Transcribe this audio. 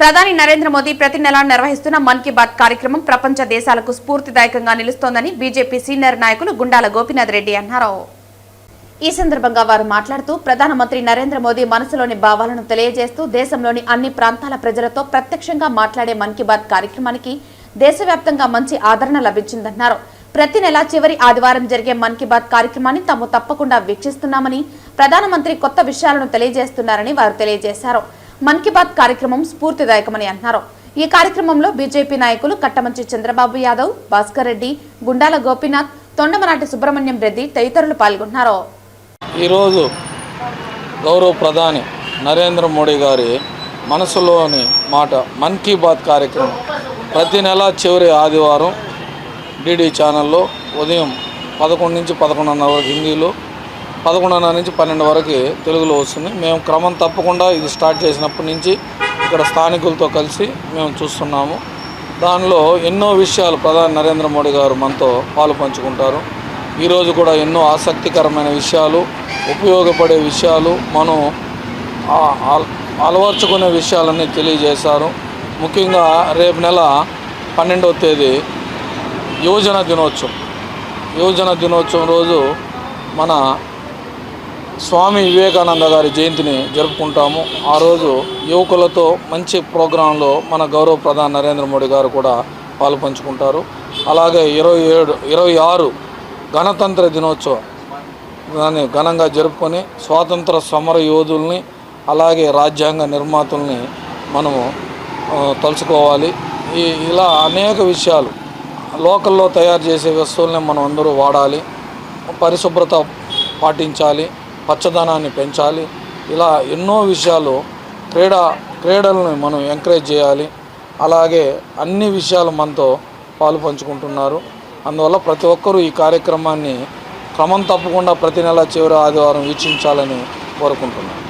ప్రధాని నరేంద్ర మోదీ ప్రతి నెలా నిర్వహిస్తున్న మన్ కీ బాత్ కార్యక్రమం ప్రపంచ దేశాలకు స్ఫూర్తిదాయకంగా నిలుస్తోందని బీజేపీ సీనియర్ నాయకులు గుండాల గోపీనాథ్ రెడ్డి అన్నారు. ఈ సందర్భంగా వారు మాట్లాడుతూ ప్రధానమంత్రి నరేంద్ర మోదీ మనసులోని భావాలను తెలియజేస్తూ దేశంలోని అన్ని ప్రాంతాల ప్రజలతో ప్రత్యక్షంగా మాట్లాడే మన్ కీ బాత్ కార్యక్రమానికి దేశవ్యాప్తంగా మంచి ఆదరణ లభించిందన్నారు. ప్రతి నెల చివరి ఆదివారం జరిగే మన్ కీ బాత్ కార్యక్రమాన్ని తాము తప్పకుండా వీక్షిస్తున్నామని, ప్రధానమంత్రి కొత్త విషయాలను తెలియజేస్తున్నారని వారు తెలియజేశారు. మన్ కీ బాత్ కార్యక్రమం స్ఫూర్తిదాయకమని అన్నారు. ఈ కార్యక్రమంలో బీజేపీ నాయకులు కట్టమంచి చంద్రబాబు యాదవ్, భాస్కర్ రెడ్డి, గుండాల గోపీనాథ్, తొండమనాటి సుబ్రహ్మణ్యం రెడ్డి తదితరులు పాల్గొన్నారు. ఈరోజు గౌరవ ప్రధాని నరేంద్ర మోడీ గారి మనసులోని మాట మన్ కీ బాత్ కార్యక్రమం ప్రతి నెల చివరి ఆదివారం డిడి ఛానల్లో ఉదయం 11 నుంచి 11:30 వరకు హిందీలో, 11:30 నుంచి 12 వరకు తెలుగులో వస్తుంది. మేము క్రమం తప్పకుండా ఇది స్టార్ట్ చేసినప్పటి నుంచి ఇక్కడ స్థానికులతో కలిసి మేము చూస్తున్నాము. దానిలో ఎన్నో విషయాలు ప్రధాని నరేంద్ర మోడీ గారు మనతో పాలు పంచుకుంటారు. ఈరోజు కూడా ఎన్నో ఆసక్తికరమైన విషయాలు, ఉపయోగపడే విషయాలు, మనం అలవర్చుకునే విషయాలన్నీ తెలియజేశారు. ముఖ్యంగా రేపు నెల 12వ తేదీ యువజన దినోత్సవం రోజు మన స్వామి వివేకానంద గారి జయంతిని జరుపుకుంటాము. ఆ రోజు యువకులతో మంచి ప్రోగ్రాంలో మన గౌరవ ప్రధాని నరేంద్ర మోడీ గారు కూడా పాలు పంచుకుంటారు. అలాగే 26 గణతంత్ర దినోత్సవం దాన్ని ఘనంగా జరుపుకొని స్వాతంత్ర సమర యోధుల్ని అలాగే రాజ్యాంగ నిర్మాతల్ని మనము తలుచుకోవాలి. ఇలా అనేక విషయాలు, లోకల్లో తయారు చేసే వస్తువుల్ని మనం అందరూ వాడాలి, పరిశుభ్రత పాటించాలి, పచ్చదనాన్ని పెంచాలి. ఇలా ఎన్నో విషయాలు, క్రీడలను మనం ఎంకరేజ్ చేయాలి. అలాగే అన్ని విషయాలు మనతో పాలు పంచుకుంటున్నారు. అందువల్ల ప్రతి ఒక్కరూ ఈ కార్యక్రమాన్ని క్రమం తప్పకుండా ప్రతి నెల చివరి ఆదివారం వీక్షించాలని కోరుకుంటున్నాను.